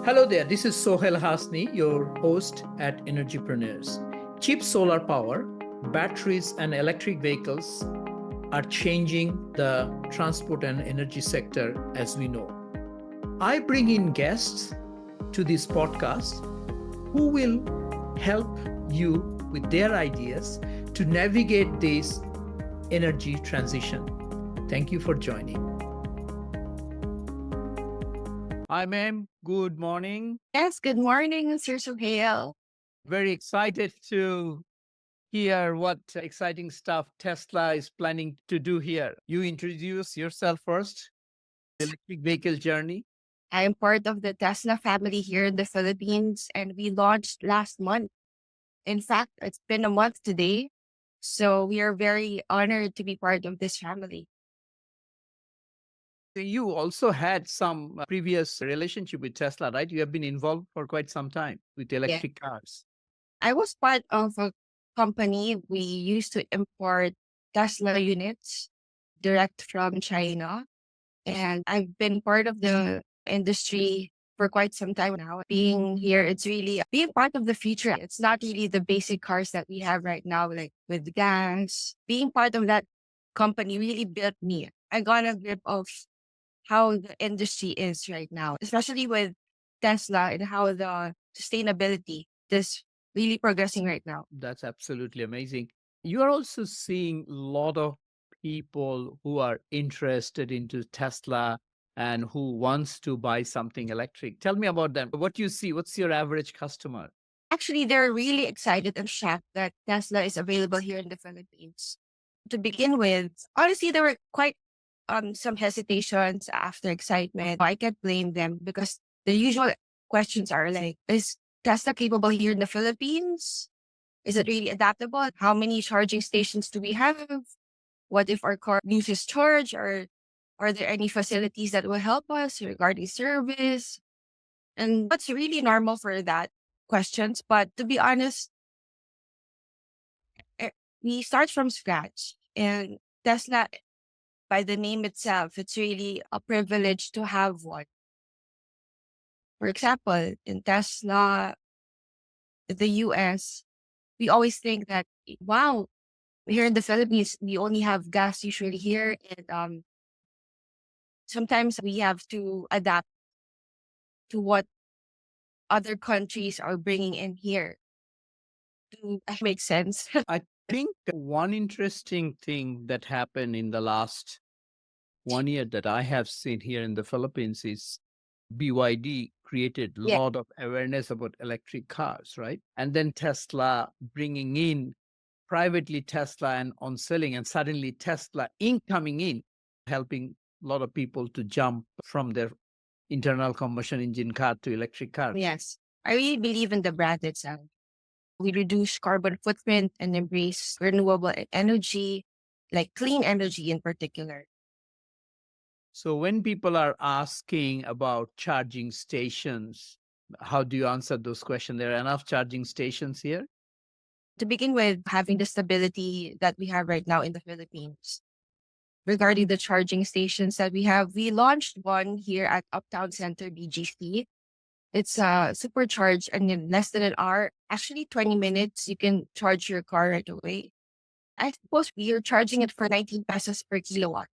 Hello there, this is Sohail Hasni, your host at Energypreneurs. Cheap solar power, batteries, and electric vehicles are changing the transport and energy sector as we know. I bring in guests to this podcast who will help you with their ideas to navigate this energy transition. Thank you for joining. Hi, ma'am. Good morning. Yes, good morning, Mr. Suhail. Very excited to hear what exciting stuff Tesla is planning to do here. You introduce yourself first, electric vehicle journey. I am part of the Tesla family here in the Philippines, and we launched last month. In fact, it's been a month today. So we are very honored to be part of this family. You also had some previous relationship with Tesla, right? You have been involved for quite some time with Yeah. electric cars. I was part of a company. We used to import Tesla units direct from China. And I've been part of the industry for quite some time now. Being here, it's really being part of the future. It's not really the basic cars that we have right now, like with gas. Being part of that company really built me. I got a grip of how the industry is right now, especially with Tesla and how the sustainability is really progressing right now. That's absolutely amazing. You are also seeing a lot of people who are interested into Tesla and who wants to buy something electric. Tell me about them. What you see? What's your average customer? Actually, they're really excited and shocked that Tesla is available here in the Philippines. To begin with, honestly, there were quite some hesitations after excitement. I can't blame them because the usual questions are like, is Tesla capable here in the Philippines? Is it really adaptable? How many charging stations do we have? What if our car loses charge? Or are there any facilities that will help us regarding service? And what's really normal for that questions. But to be honest, we start from scratch. And Tesla, by the name itself, it's really a privilege to have one. For example, in Tesla, the US, we always think that, wow, here in the Philippines, we only have gas usually here. And sometimes we have to adapt to what other countries are bringing in here to make sense. I think one interesting thing that happened in the last 1 year that I have seen here in the Philippines is BYD created a Yeah. lot of awareness about electric cars, right? And then Tesla bringing in privately Tesla and on selling, and suddenly Tesla Inc. coming in, helping a lot of people to jump from their internal combustion engine car to electric car. Yes. I really believe in the brand itself. We reduce carbon footprint and embrace renewable energy, like clean energy in particular. So when people are asking about charging stations, how do you answer those questions? There are enough charging stations here? To begin with, having the stability that we have right now in the Philippines. Regarding the charging stations that we have, we launched one here at Uptown Center, BGC. It's supercharged, and in less than an hour, actually 20 minutes, you can charge your car right away. I suppose we are charging it for 19 pesos per kilowatt.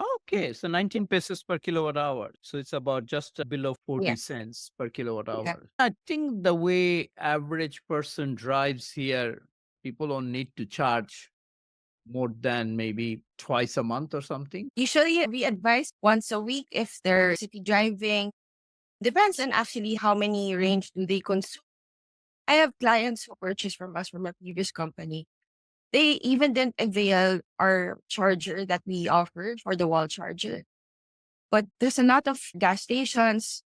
Okay, so 19 pesos per kilowatt hour. So it's about just below 40 Yeah. cents per kilowatt Yeah. hour. I think the way average person drives here, people don't need to charge more than maybe twice a month or something. Usually we advise once a week if they're city driving. Depends on actually how many range do they consume. I have clients who purchased from us from a previous company. They even didn't avail our charger that we offer for the wall charger. But there's a lot of gas stations.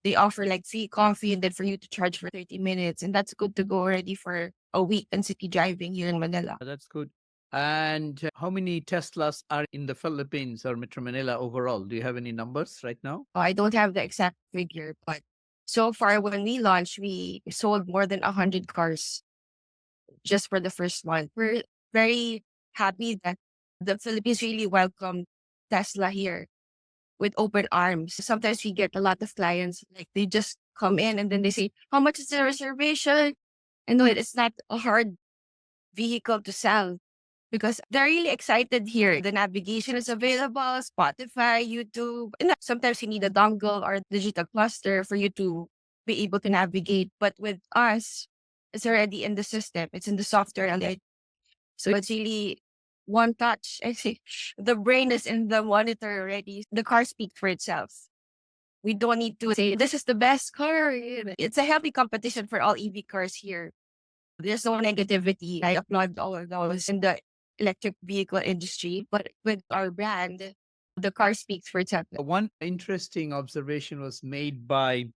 They offer like free coffee and then for you to charge for 30 minutes. And that's good to go already for a week in city driving here in Manila. That's good. And how many Teslas are in the Philippines or Metro Manila overall? Do you have any numbers right now? I don't have the exact figure, but so far when we launched, we sold more than 100 cars just for the first month. We're very happy that the Philippines really welcomed Tesla here. with open arms. Sometimes we get a lot of clients, like they just come in and then they say, how much is the reservation? And no, it's not a hard vehicle to sell because they're really excited here. The navigation is available, Spotify, YouTube. And sometimes you need a dongle or digital cluster for you to be able to navigate. But with us, it's already in the system. It's in the software. So it's really one touch. I see the brain is in the monitor already. The car speaks for itself. We don't need to say, this is the best car. It's a healthy competition for all EV cars here. There's no negativity. I applaud all of those in the electric vehicle industry. But with our brand, the car speaks for itself. One interesting observation was made by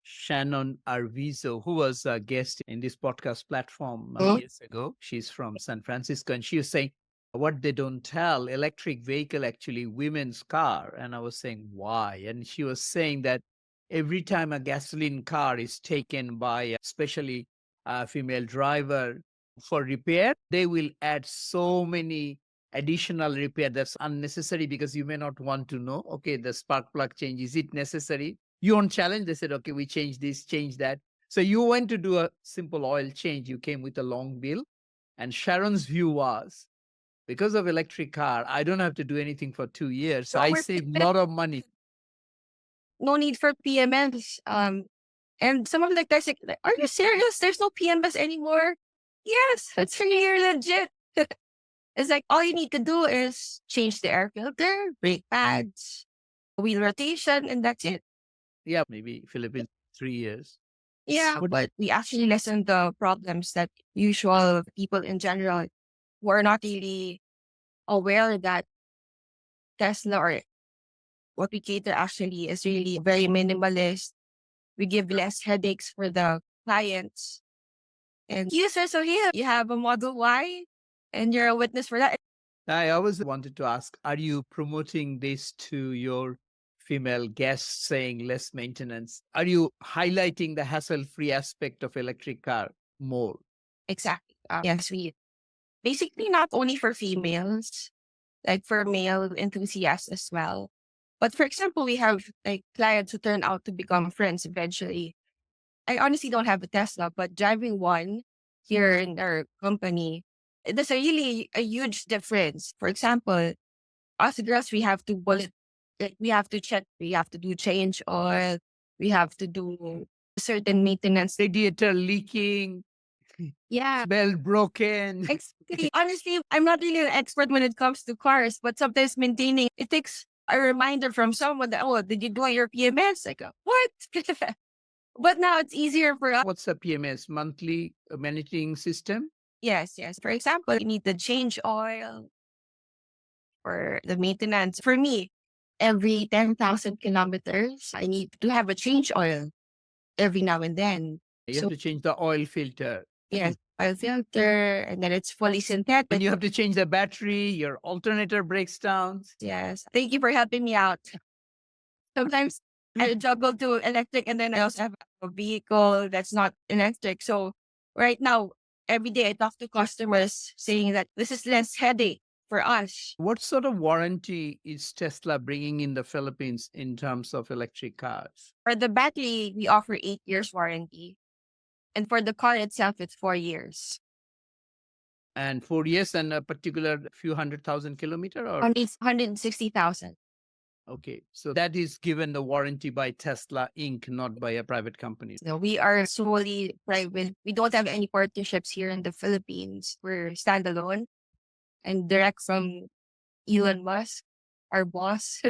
Shannon Arvizo, who was a guest in this podcast platform years ago. She's from San Francisco, and she was saying, what they don't tell, electric vehicle actually women's car. And I was saying, why? And she was saying that every time a gasoline car is taken by especially a female driver for repair, they will add so many additional repair that's unnecessary because you may not want to know, okay, the spark plug change, is it necessary? You won't challenge. They said, okay, we change this, change that. So you went to do a simple oil change. You came with a long bill. And Sharon's view was, because of electric car, I don't have to do anything for 2 years. So I save a lot of money. No need for PMS. And some of the guys like, are you serious? There's no PMS anymore? Yes, it's really legit. It's like all you need to do is change the air filter, brake pads, wheel rotation, and that's it. Yeah, maybe Philippines 3 years. Yeah, but we actually lessen the problems that usual people in general were not really aware that Tesla or what we cater actually is really very minimalist. We give less headaches for the clients and users. So here you have a Model Y and you're a witness for that. I always wanted to ask, are you promoting this to your female guests saying less maintenance? Are you highlighting the hassle-free aspect of electric car more? Exactly. Yes, we basically not only for females, like for male enthusiasts as well. But for example, we have like clients who turn out to become friends eventually. I honestly don't have a Tesla, but driving one here in our company, there's a really a huge difference. For example, us girls, we have to bullet, like we have to check, we have to do change oil, we have to do certain maintenance. Radiator leaking, Yeah. belt broken. Exactly. Honestly, I'm not really an expert when it comes to cars, but sometimes maintaining, it takes a reminder from someone that, oh, did you do your PMS? I go, what? But now it's easier for us. What's a PMS? Monthly managing system? Yes, yes. For example, you need to change oil for the maintenance. For me, every 10,000 kilometers, I need to have a change oil every now and then. You have to change the oil filter. Yes, oil filter, and then it's fully synthetic. And you have to change the battery, your alternator breaks down. Yes. Thank you for helping me out. Sometimes I juggle to electric and then I also have a vehicle that's not electric. So right now, every day I talk to customers saying that this is less headache for us. What sort of warranty is Tesla bringing in the Philippines in terms of electric cars? For the battery, we offer 8 years warranty. And for the car itself, it's 4 years. And 4 years and a particular few 100,000 kilometer or? It's 160,000. Okay. So that is given the warranty by Tesla Inc., not by a private company. So we are solely private. We don't have any partnerships here in the Philippines. We're standalone and direct from Elon Musk, our boss.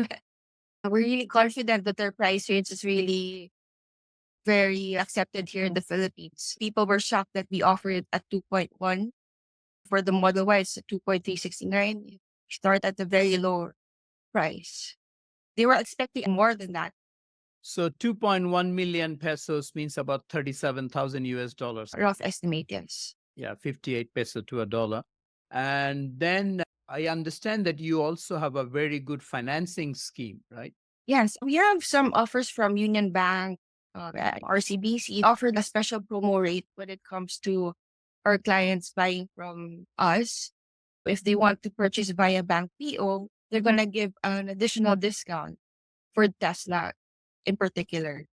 We're really confident that their price range is really very accepted here in the Philippines. People were shocked that we offer it at 2.1. For the Model Y, it's 2.369. Start at a very low price. They were expecting more than that. So 2.1 million pesos means about 37,000 US dollars. Rough estimate, yes. Yeah, 58 peso to a dollar. And then I understand that you also have a very good financing scheme, right? Yes, we have some offers from Union Bank, RCBC offered a special promo rate when it comes to our clients buying from us. If they want to purchase via bank PO, they're going to give an additional discount. for Tesla in particular.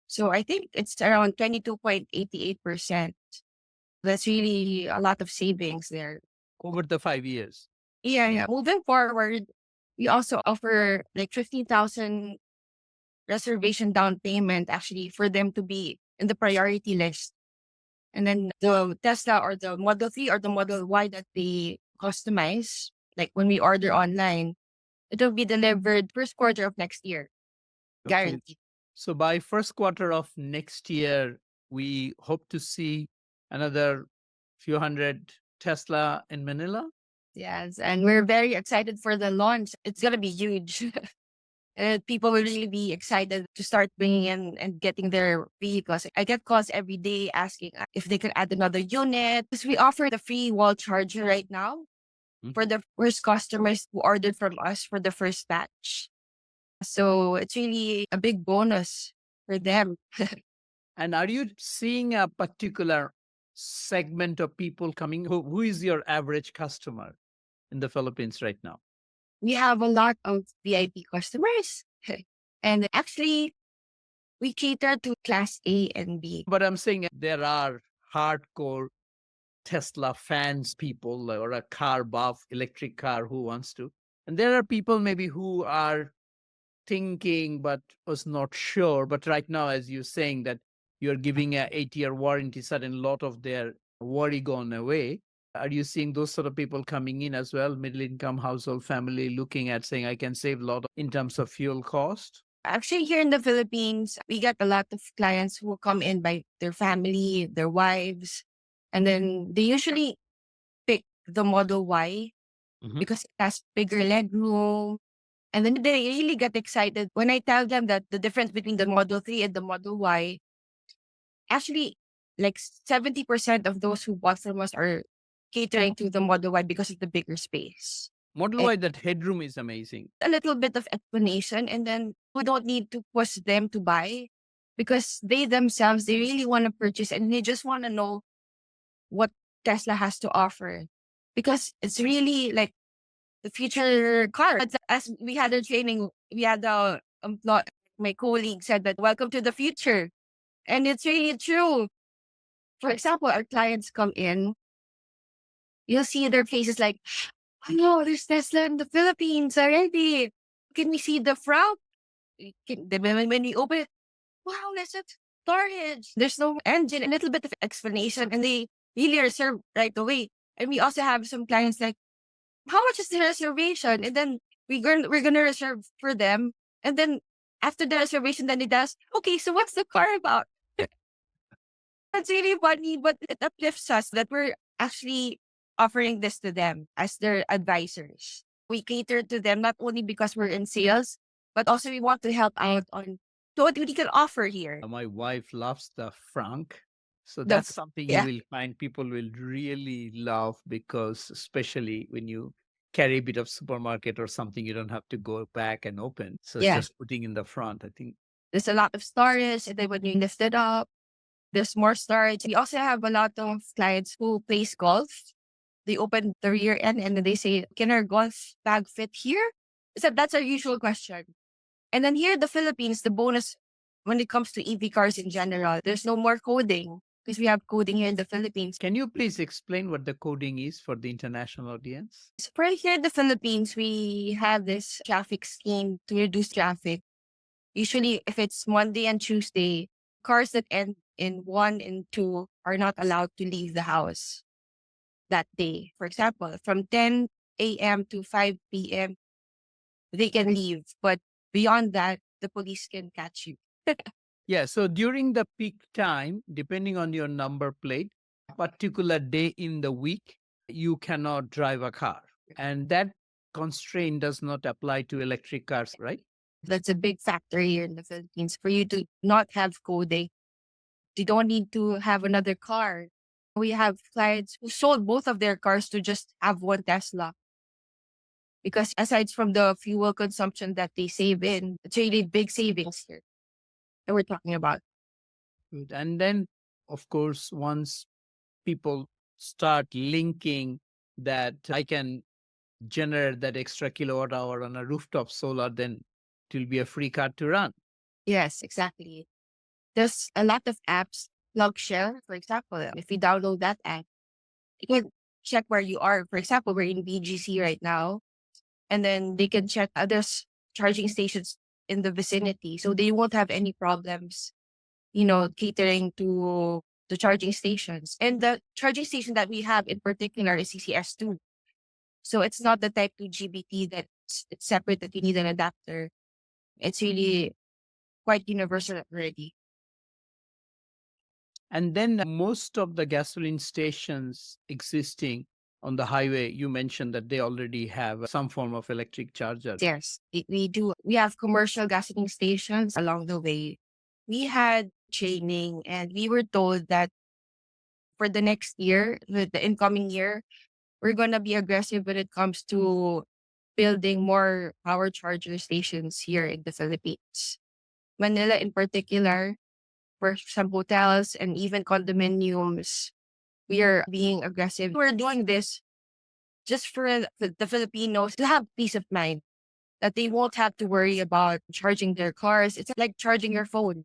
So I think it's around 22.88%. That's really a lot of savings there. over the 5 years. Yeah, yeah. Moving forward, we also offer like 15,000 reservation down payment actually for them to be in the priority list. And then the Tesla or the Model 3 or the Model Y that they customize, like when we order online, it will be delivered first quarter of next year. Okay. Guaranteed. So by first quarter of next year, we hope to see another few hundred Tesla in Manila. Yes. And we're very excited for the launch. It's going to be huge. And people will really be excited to start bringing in and getting their vehicles. I get calls every day asking if they can add another unit. Because we offer the free wall charger right now for the first customers who ordered from us for the first batch. So it's really a big bonus for them. And are you seeing a particular segment of people coming? Who is your average customer in the Philippines right now? We have a lot of VIP customers. And actually, we cater to class A and B. But I'm saying there are hardcore Tesla fans, people or a car buff, electric car who wants to. And there are people maybe who are thinking but was not sure. But right now, as you're saying that you're giving a 8-year warranty, sudden lot of their worry gone away. Are you seeing those sort of people coming in as well? Middle income household family looking at saying I can save a lot in terms of fuel cost? Actually, here in the Philippines, we get a lot of clients who will come in by their family, their wives, and then they usually pick the Model Y because it has bigger leg room. And then they really get excited when I tell them that the difference between the Model 3 and the Model Y, actually, like 70% of those who bought from us are catering to the Model Y because of the bigger space. Model Y, that headroom is amazing. A little bit of explanation, and then we don't need to push them to buy because they themselves, they really want to purchase and they just want to know what Tesla has to offer because it's really like the future car. As we had a training, we had my colleague said that welcome to the future. And it's really true. For example, our clients come in, you'll see their faces like, oh no, there's Tesla in the Philippines already. Can we see the front? When we open it, wow, there's a storage. There's no engine, a little bit of explanation, and they really reserve right away. And we also have some clients like, how much is the reservation? And then we're gonna reserve for them. And then after the reservation, then it does, okay, so what's the car about? That's really funny, but it uplifts us that we're actually offering this to them as their advisors. We cater to them not only because we're in sales, but also we want to help out on what we can offer here. My wife loves the Frank. So The that's something you yeah, will find people will really love because especially when you carry a bit of supermarket or something, you don't have to go back and open. So it's yeah. just putting in the front. I think There's a lot of storage, and then when you lift it up, there's more storage. We also have a lot of clients who plays golf. They open the rear end and then they say, can our golf bag fit here? So that's our usual question. And then here in the Philippines, the bonus when it comes to EV cars in general, there's no more coding because we have coding here in the Philippines. can you please explain what the coding is for the international audience? So right here in the Philippines, we have this traffic scheme to reduce traffic. Usually, if it's Monday and Tuesday, cars that end in 1 and 2 are not allowed to leave the house that day. For example, from 10 a.m. to 5 p.m., they can leave. But beyond that, the police can catch you. Yeah, so during the peak time, depending on your number plate, a particular day in the week, you cannot drive a car. And that constraint does not apply to electric cars, right? That's a big factor here in the Philippines. For you to not have coding, you don't need to have another car. We have clients who sold both of their cars to just have one Tesla. Because aside from the fuel consumption that they save in, it's really big savings here that we're talking about. Good. And then, of course, once people start linking that I can generate that extra kilowatt hour on a rooftop solar, then it will be a free car to run. Yes, exactly. There's a lot of apps, Plug Share, for example. If you download that app, you can check where you are. For example, we're in BGC right now, and then they can check other charging stations in the vicinity. So they won't have any problems, catering to the charging stations. And the charging station that we have in particular is CCS2. So it's not the type 2 GBT that it's separate that you need an adapter. It's really quite universal already. And then most of the gasoline stations existing on the highway, you mentioned that they already have some form of electric charger. Yes, we do. We have commercial gasoline stations along the way. We had training and we were told that for the next year, the incoming year, we're going to be aggressive when it comes to building more power charger stations here in the Philippines. Manila in particular, for some hotels and even condominiums, we are being aggressive. We're doing this just for the Filipinos to have peace of mind that they won't have to worry about charging their cars. It's like charging your phone.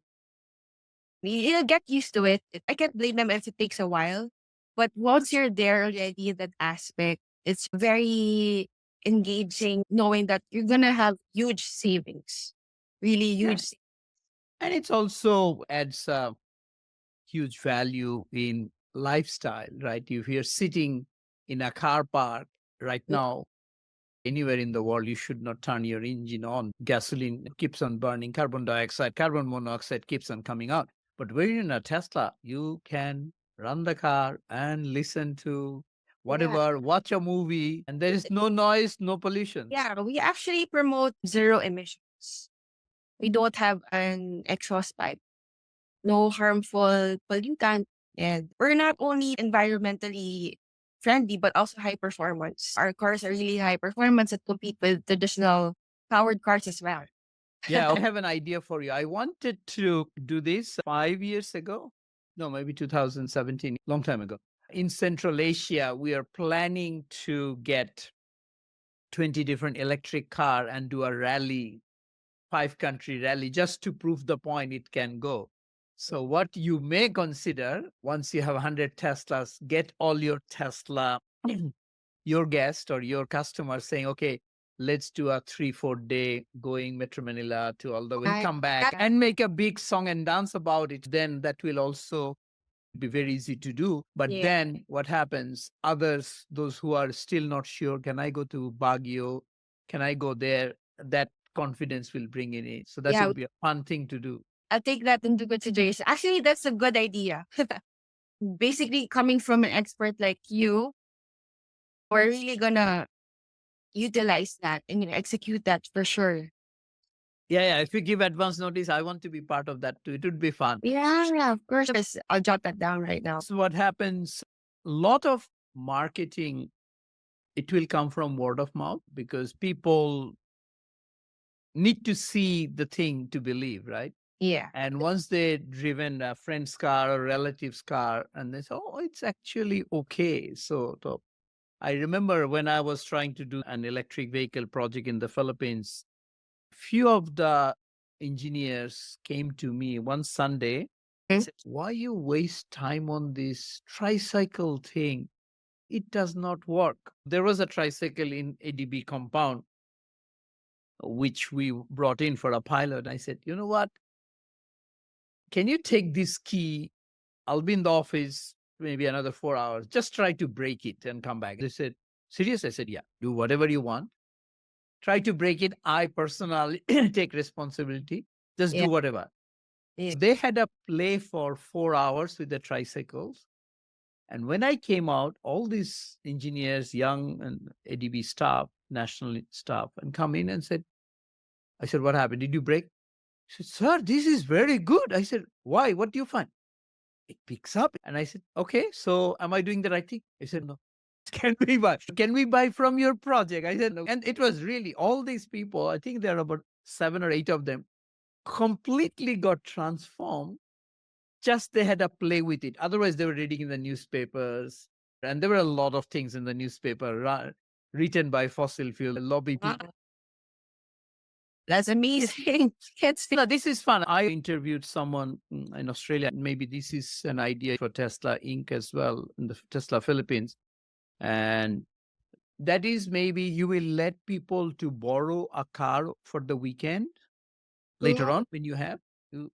You'll get used to it. I can't blame them if it takes a while. But once you're there already in that aspect, it's very engaging knowing that you're going to have huge savings. Really huge. Yes. And it's also adds huge value in lifestyle, right? If you're sitting in a car park right now, anywhere in the world, you should not turn your engine on. Gasoline keeps on burning, carbon dioxide, carbon monoxide keeps on coming out. But when you're in a Tesla, you can run the car and listen to whatever, watch a movie, and there is no noise, no pollution. Yeah, we actually promote zero emissions. We don't have an exhaust pipe, no harmful pollutant, and we're not only environmentally friendly, but also high performance. Our cars are really high performance that compete with traditional powered cars as well. Yeah, I have an idea for you. I wanted to do this 5 years ago. No, maybe 2017, long time ago. In Central Asia, we are planning to get 20 different electric car and do a rally, 5 country rally, just to prove the point it can go. So what you may consider, once you have 100 Teslas, get all your Tesla, your guest or your customer saying, okay, let's do a 3-4 day going Metro Manila to all the way, come back and make a big song and dance about it. Then that will also be very easy to do. But then what happens? Others, those who are still not sure, can I go to Baguio? Can I go there? That confidence will bring in it. So that will be a fun thing to do. I'll take that into consideration. Actually, that's a good idea. Basically, coming from an expert like you, we're really gonna utilize that and execute that for sure. Yeah. If you give advance notice, I want to be part of that too. It would be fun. Yeah, of course. I'll jot that down right now. So what happens? Lot of marketing, it will come from word of mouth because people need to see the thing to believe, right? Yeah. And once they driven a friend's car or relative's car, and they say, "Oh, it's actually okay." So I remember when I was trying to do an electric vehicle project in the Philippines, few of the engineers came to me one Sunday and said, "Why you waste time on this tricycle thing? It does not work." There was a tricycle in ADB compound, which we brought in for a pilot. I said, "You know what? Can you take this key? I'll be in the office maybe another 4 hours. Just try to break it and come back." They said, "Serious?" I said, "Yeah, do whatever you want. Try to break it. I personally take responsibility. Just do whatever." Yeah. They had a play for 4 hours with the tricycles. And when I came out, all these engineers, young and ADB staff, national staff, and come in and said, I said, "What happened? Did you break?" He said, "Sir, this is very good." I said, "Why? What do you find?" "It picks up." And I said, "Okay, so am I doing the right thing?" He said, "No." "Can we buy? Can we buy from your project?" I said, "No." And it was really all these people, I think there are about 7 or 8 of them, completely got transformed. Just they had a play with it. Otherwise, they were reading in the newspapers. And there were a lot of things in the newspaper written by fossil fuel lobby people. That's amazing. It's No, this is fun. I interviewed someone in Australia. Maybe this is an idea for Tesla Inc. as well in the Tesla Philippines. And that is maybe you will let people to borrow a car for the weekend later on when you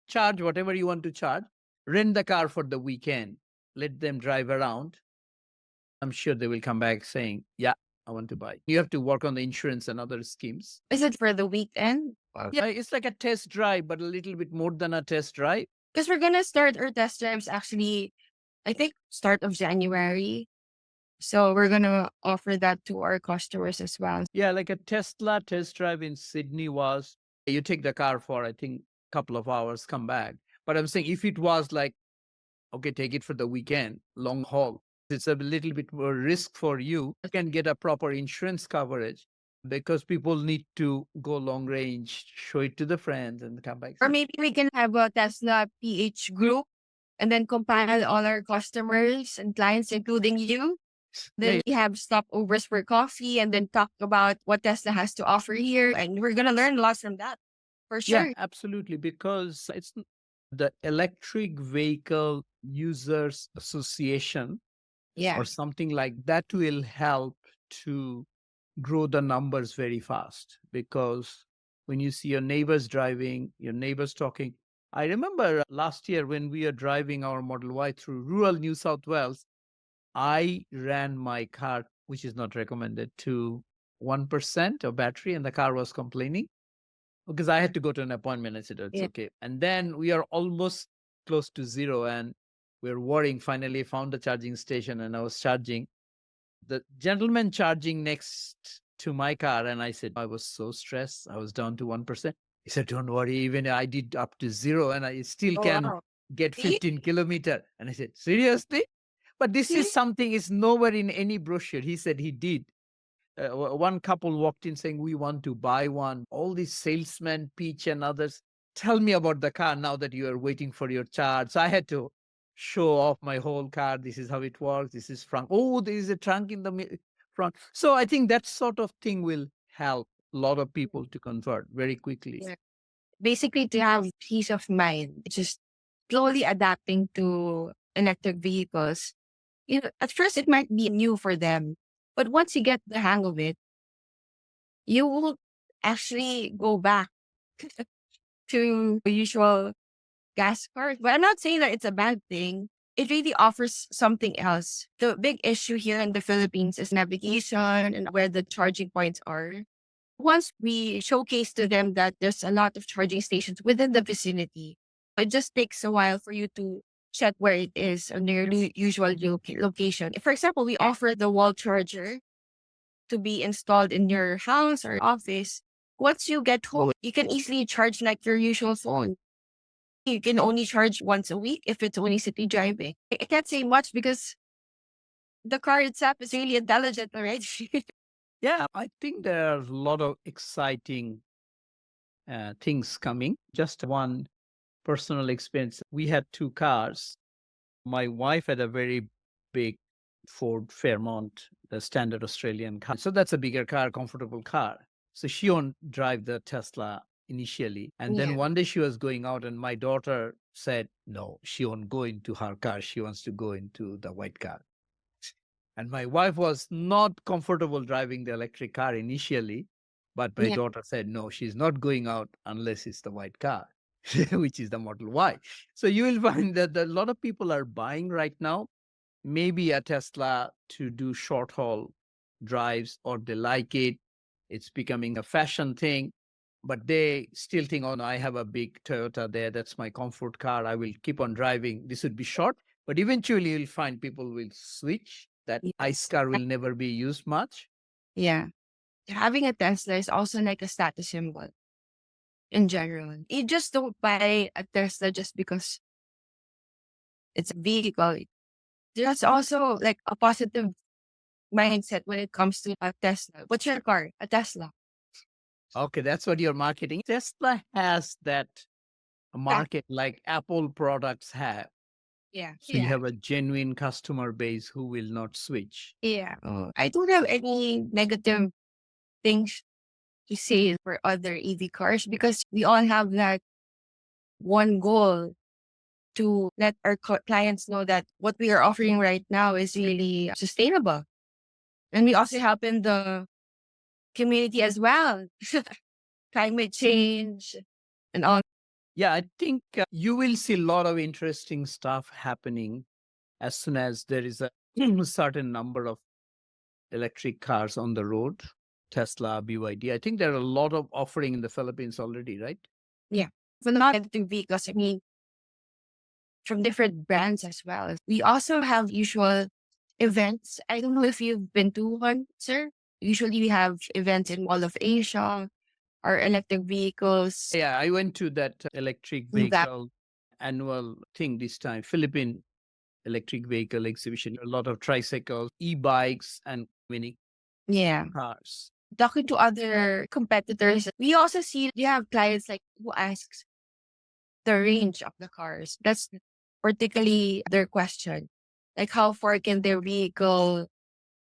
charge whatever you want to charge, rent the car for the weekend, let them drive around. I'm sure they will come back saying, yeah, I want to buy. You have to work on the insurance and other schemes. Is it for the weekend? Wow. Yeah, it's like a test drive, but a little bit more than a test drive. Because we're gonna start our test drives actually, I think start of January. So we're gonna offer that to our customers as well. Yeah, like a Tesla test drive in Sydney was you take the car for, I think, a couple of hours, come back. But I'm saying if it was like, okay, take it for the weekend, long haul, it's a little bit more risk for you. You can get a proper insurance coverage because people need to go long range, show it to the friends and come back. Or maybe we can have a Tesla PH group and then compile all our customers and clients, including you. Then we have stopovers for coffee and then talk about what Tesla has to offer here. And we're going to learn a lot from that for Yeah, sure. absolutely. Because it's the Electric Vehicle Users Association Yeah. or something like that will help to grow the numbers very fast. Because when you see your neighbors driving, your neighbors talking. I remember last year when we were driving our Model Y through rural New South Wales, I ran my car, which is not recommended, to 1% of battery, and the car was complaining because I had to go to an appointment. I said, "Oh, it's Yeah. okay." And then we are almost close to zero, and we're worrying. Finally, found a charging station, and I was charging. The gentleman charging next to my car, and I said, I was so stressed. I was down to 1%. He said, "Don't worry. Even I did up to zero, and I still Oh, can wow. get See? 15 kilometer." And I said, "Seriously?" But this is See? something is nowhere in any brochure. He said he did. One couple walked in saying, "We want to buy one." All these salesmen, Peach and others, tell me about the car now that you are waiting for your charge. So I had to show off my whole car. This is how it works. This is front. Oh, there is a trunk in the front. So I think that sort of thing will help a lot of people to convert very quickly. Yeah. Basically, to have peace of mind, just slowly adapting to electric vehicles. You know, at first, it might be new for them, but once you get the hang of it, you will actually go back to the usual gas cars. But I'm not saying that it's a bad thing. It really offers something else. The big issue here in the Philippines is navigation and where the charging points are. Once we showcase to them that there's a lot of charging stations within the vicinity, it just takes a while for you to check where it is on your usual location. For example, we offer the wall charger to be installed in your house or office. Once you get home, you can easily charge like your usual phone. You can only charge once a week if it's only city driving. I can't say much because the car itself is really intelligent already. Yeah, I think there are a lot of exciting things coming. Just one personal experience. We had two cars. My wife had a very big Ford Fairmont, the standard Australian car. So that's a bigger car, comfortable car. So she won't drive the Tesla initially. And then Yeah. one day she was going out, and my daughter said, no, she won't go into her car. She wants to go into the white car. And my wife was not comfortable driving the electric car initially. But my Yeah. daughter said, no, she's not going out unless it's the white car, which is the Model Y. So you will find that a lot of people are buying right now, maybe a Tesla to do short haul drives, or they like it. It's becoming a fashion thing, but they still think, oh no, I have a big Toyota there. That's my comfort car. I will keep on driving. This would be short, but eventually you'll find people will switch. That ICE Yes. car will never be used much. Yeah. Having a Tesla is also like a status symbol in general. You just don't buy a Tesla just because it's a vehicle. There's also like a positive mindset when it comes to a Tesla. What's your car? A Tesla. Okay, that's what you're marketing. Tesla has that market like Apple products have. Yeah. So you have a genuine customer base who will not switch. Yeah. I don't have any negative things to say for other EV cars because we all have that one goal to let our clients know that what we are offering right now is really sustainable. And we also help in the community as well. Climate change and all. Yeah, I think you will see a lot of interesting stuff happening as soon as there is a certain number of electric cars on the road. Tesla, BYD. I think there are a lot of offering in the Philippines already, right? Yeah. For not electric vehicles, I mean, from different brands as well. We also have usual events. I don't know if you've been to one, sir. Usually we have events in Mall of Asia or electric vehicles. Yeah, I went to that electric That vehicle annual thing this time, Philippine electric vehicle exhibition. A lot of tricycles, e-bikes, and many yeah. cars. Talking to other competitors, we also see you have clients like who asks the range of the cars. That's particularly their question. Like how far can their vehicle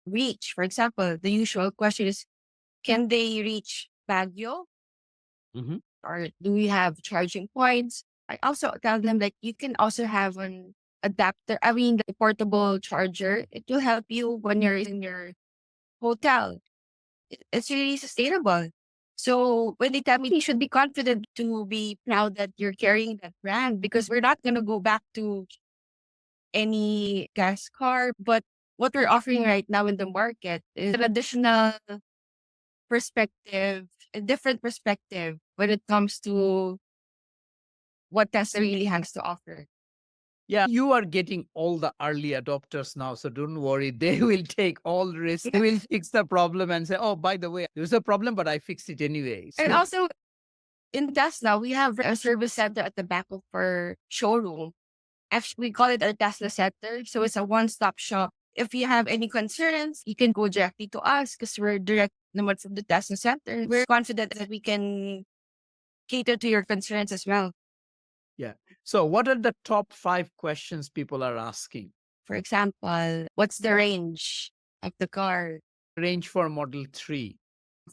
reach? For example, the usual question is, can they reach Baguio? Mhm. Or do we have charging points? I also tell them like you can also have an adapter. I mean, the portable charger. It will help you when you're in your hotel. It's really sustainable. So when they tell me you should be confident to be proud that you're carrying that brand because we're not gonna go back to any gas car. But what we're offering right now in the market is an additional perspective, a different perspective when it comes to what Tesla really has to offer. Yeah, you are getting all the early adopters now, so don't worry. They will take all risks. They will fix the problem and say, "Oh, by the way, there's a problem, but I fixed it anyway." And So, also in Tesla, we have a service center at the back of our showroom. Actually, we call it a Tesla Center. So it's a one-stop shop. If you have any concerns, you can go directly to us because we're direct naman from the Tesla Center. We're confident that we can cater to your concerns as well. yeah. So, what are the top 5 questions people are asking? For example, what's the range of the car? Range for Model 3.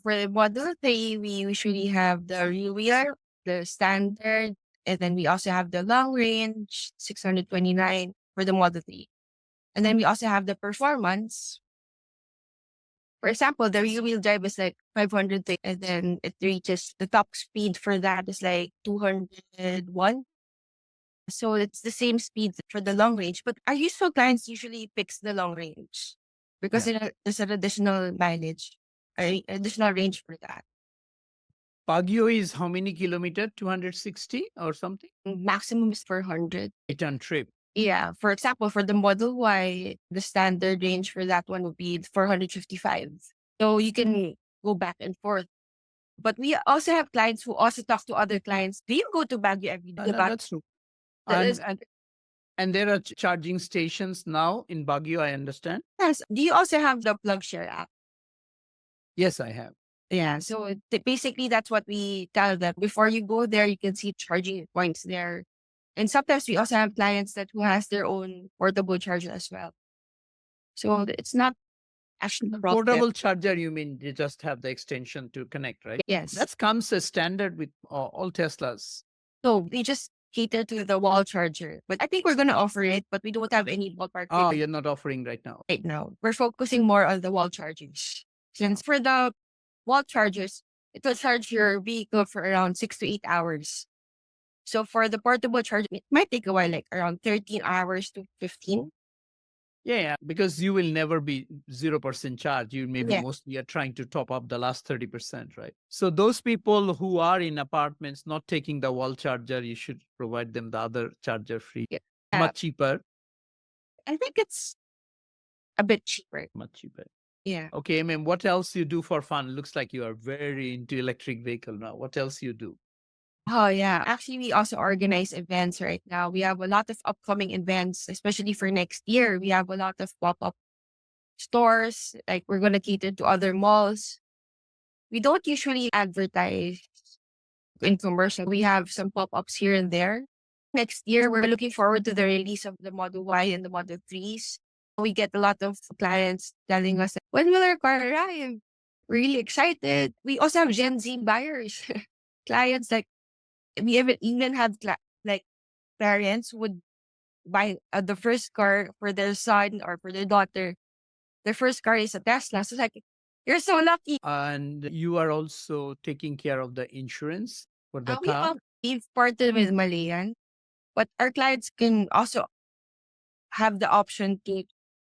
For the Model 3, we usually have the rear wheel, the standard, and then we also have the long range, 629 for the Model 3. And then we also have the performance. For example, the rear wheel drive is like 500 and then it reaches the top speed for that is like 201. So it's the same speed for the long range. But our useful clients usually picks the long range because Yeah. there's an additional mileage, additional range for that. Baguio is how many kilometer? 260 or something? Maximum is 400. Return trip. Yeah. For example, for the Model Y, the standard range for that one would be 455. So you can go back and forth. But we also have clients who also talk to other clients. Do you go to Baguio every day? That's true. That And, is- and and there are charging stations now in Baguio, I understand. yes. Do you also have the Plug Share app? Yes, I have. Yeah. So basically, that's what we tell them. Before you go there, you can see charging points there. And sometimes we also have clients that who has their own portable charger as well. So it's not actually a problem. Portable charger, you mean you just have the extension to connect, right? Yes. That comes as standard with all Teslas. So we just cater to the wall charger. But I think we're going to offer it, but we don't have any ballpark Oh, figure you're not offering right now. right now. We're focusing more on the wall chargers. Since for the wall chargers, it will charge your vehicle for around 6 to 8 hours. So for the portable charger, it might take a while, like around 13 hours to 15. Yeah, because you will never be 0% charge. You maybe Yeah. mostly are trying to top up the last 30%, right? So those people who are in apartments not taking the wall charger, you should provide them the other charger free. Yeah. Much cheaper. I think it's a bit cheaper. Much cheaper. Yeah. Okay, I mean, what else you do for fun? Looks like you are very into electric vehicle now. What else you do? Oh, yeah. Actually, we also organize events right now. We have a lot of upcoming events, especially for next year. We have a lot of pop-up stores. Like we're going to cater to other malls. We don't usually advertise in commercial. We have some pop-ups here and there. Next year, we're looking forward to the release of the Model Y and the Model 3s. We get a lot of clients telling us, when will our car arrive? really excited. We also have Gen Z buyers, clients like we even have like parents would buy the first car for their son or for their daughter. Their first car is a Tesla. So like, you're so lucky. And you are also taking care of the insurance for the car. We've partnered with Malayan, but our clients can also have the option to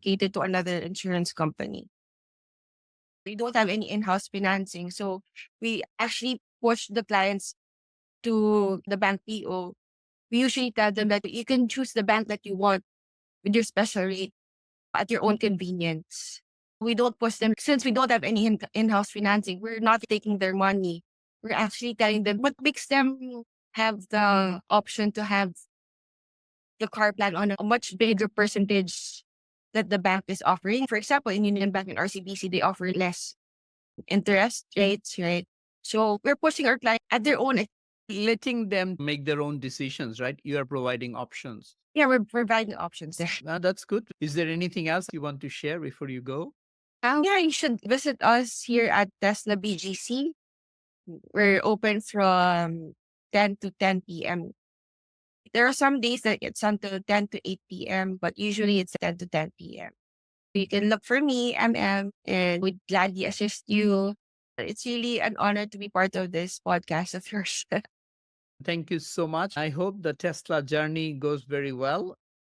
cater to another insurance company. We don't have any in-house financing. So we actually push the clients to the bank PO. We usually tell them that you can choose the bank that you want with your special rate at your own convenience. We don't push them since we don't have any in-house financing. We're not taking their money. We're actually telling them what makes them have the option to have the car plan on a much bigger percentage that the bank is offering. For example, in Union Bank and RCBC, they offer less interest rates, right? So we're pushing our client at their own, letting them make their own decisions, right? You are providing options. yeah, we're providing options there. That's good. Is there anything else you want to share before you go? Yeah, you should visit us here at Tesla BGC. We're open from 10 to 10 p.m. There are some days that it's until 10 to 8 p.m., but usually it's 10 to 10 p.m. You can look for me, MM, and we'd gladly assist you. It's really an honor to be part of this podcast of yours. Thank you so much. I hope the Tesla journey goes very well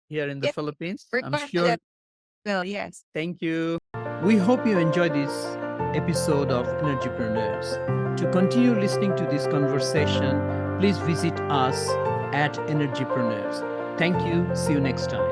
here in the Yes, Philippines. we're I'm sure. confident. Well, yes. Thank you. We hope you enjoyed this episode of Energypreneurs. To continue listening to this conversation, please visit us at Energypreneurs. Thank you. See you next time.